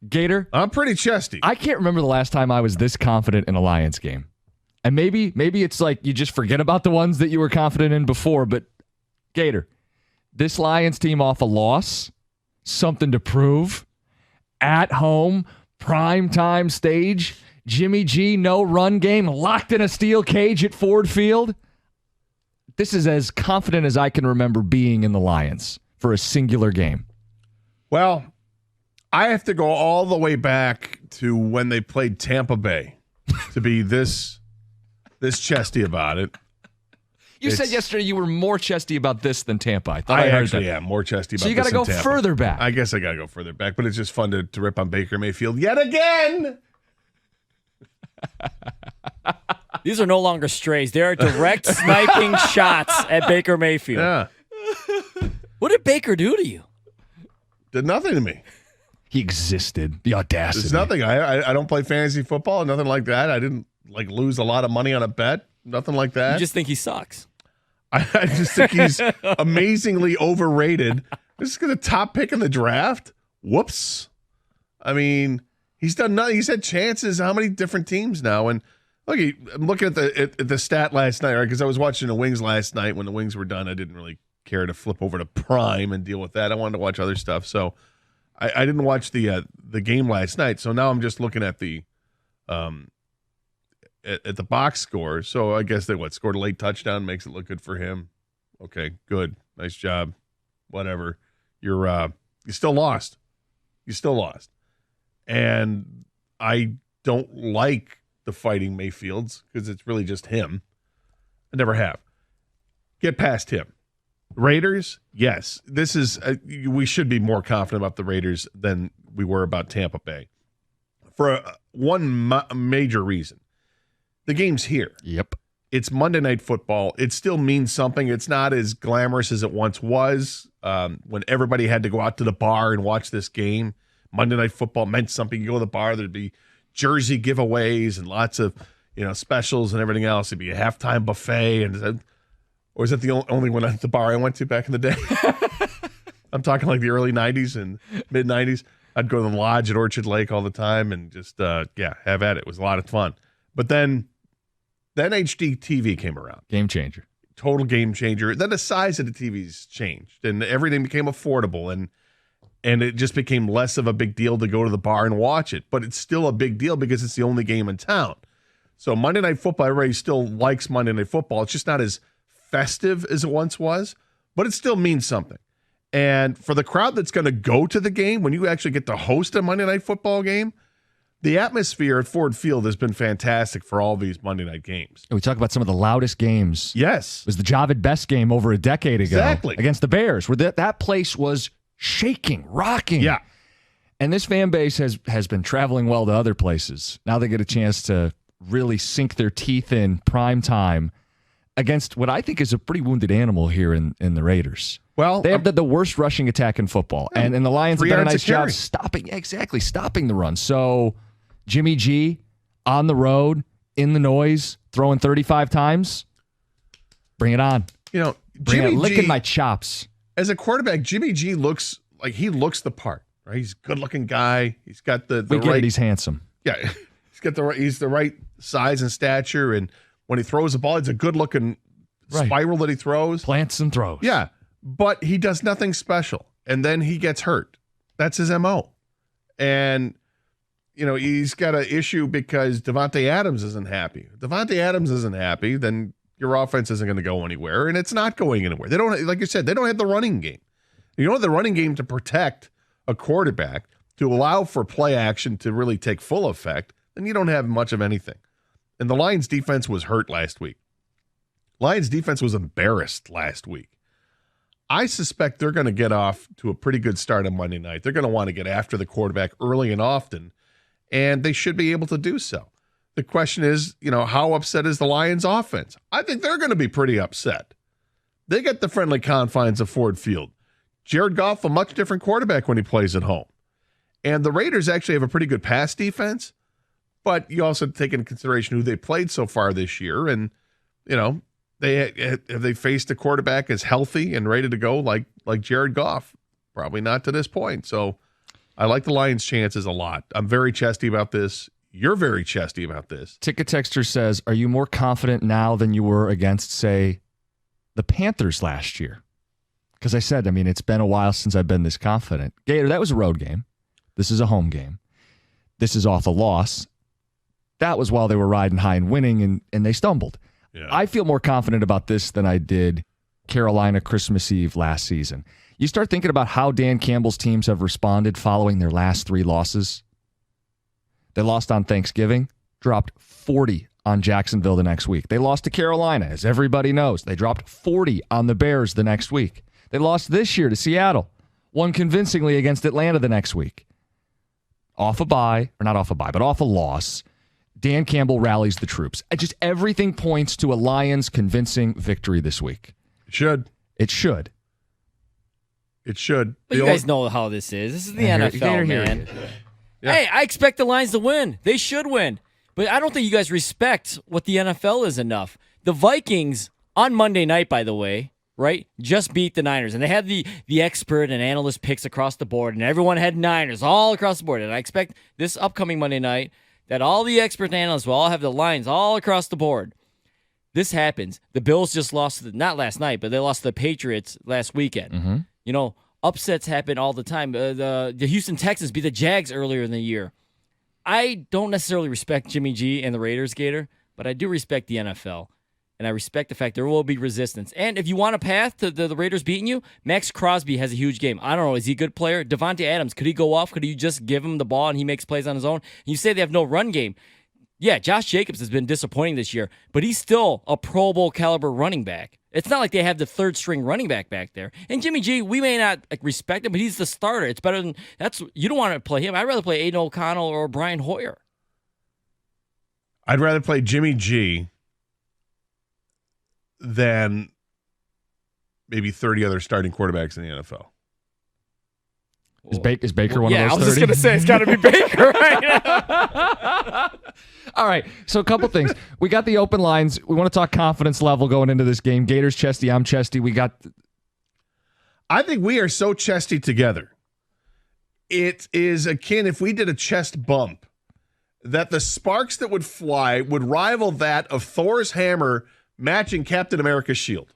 Gator? I'm pretty chesty. I can't remember the last time I was this confident in a Lions game. And maybe it's like you just forget about the ones that you were confident in before, but Gator, this Lions team off a loss, something to prove, at home, prime time stage, Jimmy G, no run game, locked in a steel cage at Ford Field. This is as confident as I can remember being in the Lions for a singular game. Well, I have to go all the way back to when they played Tampa Bay to be this chesty about it. You said yesterday you were more chesty about this than Tampa. I thought I heard actually that. am more chesty about this. So you got to go further back. I guess I got to go further back, but it's just fun to rip on Baker Mayfield yet again. These are no longer strays. They are direct sniping shots at Baker Mayfield. Yeah. What did Baker do to you? Did nothing to me. He existed. The audacity. It's nothing. I don't play fantasy football, nothing like that. I didn't lose a lot of money on a bet. Nothing like that. You just think he sucks. I just think he's amazingly overrated. This is the top pick in the draft. Whoops. I mean, he's done nothing. He's had chances. How many different teams now? And look, I'm looking at the stat last night, right? Because I was watching the Wings last night. When the Wings were done, I didn't really care to flip over to Prime and deal with that. I wanted to watch other stuff, so I didn't watch the game last night. So now I'm just looking at the at the box score. So I guess they scored a late touchdown, makes it look good for him. Okay, good, nice job. Whatever. You still lost. You still lost, and I don't like the Fighting Mayfields because it's really just him. I never have. Get past him. Raiders, yes. This is we should be more confident about the Raiders than we were about Tampa Bay for one major reason. The game's here. Yep. It's Monday Night Football. It still means something. It's not as glamorous as it once was when everybody had to go out to the bar and watch this game. Monday Night Football meant something. You go to the bar, there'd be jersey giveaways and lots of specials and everything else. It'd be a halftime buffet. Or is that the only one at the bar I went to back in the day? I'm talking like the early 90s and mid 90s. I'd go to the lodge at Orchard Lake all the time and just, have at it. It was a lot of fun. But then HD TV came around. Game changer. Total game changer. Then the size of the TVs changed and everything became affordable and it just became less of a big deal to go to the bar and watch it. But it's still a big deal because it's the only game in town. So Monday Night Football, everybody still likes Monday Night Football. It's just not as festive as it once was, but it still means something. And for the crowd that's going to go to the game, when you actually get to host a Monday Night Football game, the atmosphere at Ford Field has been fantastic for all these Monday night games. We talk about some of the loudest games. Yes. It was the Javid Best game over a decade ago. Exactly. Against the Bears, where that place was shaking, rocking. Yeah. And this fan base has been traveling well to other places. Now they get a chance to really sink their teeth in prime time against what I think is a pretty wounded animal here in the Raiders. Well, they have the worst rushing attack in football. And the Lions have done a nice job stopping the run. So Jimmy G on the road, in the noise, throwing 35 times. Bring it on. Licking my chops. As a quarterback, Jimmy G looks like the part, right? He's a good-looking guy. He's got the right. He's handsome. Yeah, he's the right size and stature, and when he throws the ball, it's a good-looking spiral that he throws. Plants and throws. Yeah, but he does nothing special, and then he gets hurt. That's his MO. And, he's got an issue because Devontae Adams isn't happy. If Devontae Adams isn't happy, then your offense isn't going to go anywhere, and it's not going anywhere. They don't, like you said, they don't have the running game. You don't have the running game to protect a quarterback, to allow for play action to really take full effect, then you don't have much of anything. And the Lions defense was hurt last week. Lions defense was embarrassed last week. I suspect they're going to get off to a pretty good start on Monday night. They're going to want to get after the quarterback early and often, and they should be able to do so. The question is, how upset is the Lions offense? I think they're going to be pretty upset. They get the friendly confines of Ford Field. Jared Goff, a much different quarterback when he plays at home. And the Raiders actually have a pretty good pass defense, but you also take into consideration who they played so far this year. And, they faced a quarterback as healthy and ready to go like Jared Goff? Probably not to this point. So I like the Lions' chances a lot. I'm very chesty about this. You're very chesty about this. Ticket Texter says, are you more confident now than you were against, say, the Panthers last year? Because I said, it's been a while since I've been this confident. Gator, that was a road game. This is a home game. This is off a loss. That was while they were riding high and winning, and they stumbled. Yeah. I feel more confident about this than I did Carolina Christmas Eve last season. You start thinking about how Dan Campbell's teams have responded following their last 3 losses. They lost on Thanksgiving, dropped 40 on Jacksonville the next week. They lost to Carolina, as everybody knows. They dropped 40 on the Bears the next week. They lost this year to Seattle, won convincingly against Atlanta the next week. Off a loss. Dan Campbell rallies the troops. Just everything points to a Lions convincing victory this week. It should. It should. But you guys know how this is. This is the NFL, man. Yeah. Hey, I expect the Lions to win. They should win. But I don't think you guys respect what the NFL is enough. The Vikings, on Monday night, by the way, right, just beat the Niners. And they had the expert and analyst picks across the board, and everyone had Niners all across the board. And I expect this upcoming Monday night that all the expert analysts will all have the Lions all across the board. This happens. The Bills just lost, not last night, but they lost to the Patriots last weekend. Mm-hmm. Upsets happen all the time. The Houston Texans beat the Jags earlier in the year. I don't necessarily respect Jimmy G and the Raiders, Gator, but I do respect the NFL. And I respect the fact there will be resistance. And if you want a path to the Raiders beating you, Max Crosby has a huge game. I don't know. Is he a good player? Devontae Adams, could he go off? Could you just give him the ball and he makes plays on his own? You say they have no run game. Yeah, Josh Jacobs has been disappointing this year, but he's still a Pro Bowl caliber running back. It's not like they have the third string running back there. And Jimmy G, we may not respect him, but he's the starter. It's better than you don't want to play him. I'd rather play Aiden O'Connell or Brian Hoyer. I'd rather play Jimmy G than maybe 30 other starting quarterbacks in the NFL. Is Baker one of those 30? Yeah, I was just going to say, it's got to be Baker right. All right, so a couple things. We got the open lines. We want to talk confidence level going into this game. Gators chesty, I'm chesty. I think we are so chesty together. It is akin, if we did a chest bump, that the sparks that would fly would rival that of Thor's hammer matching Captain America's shield.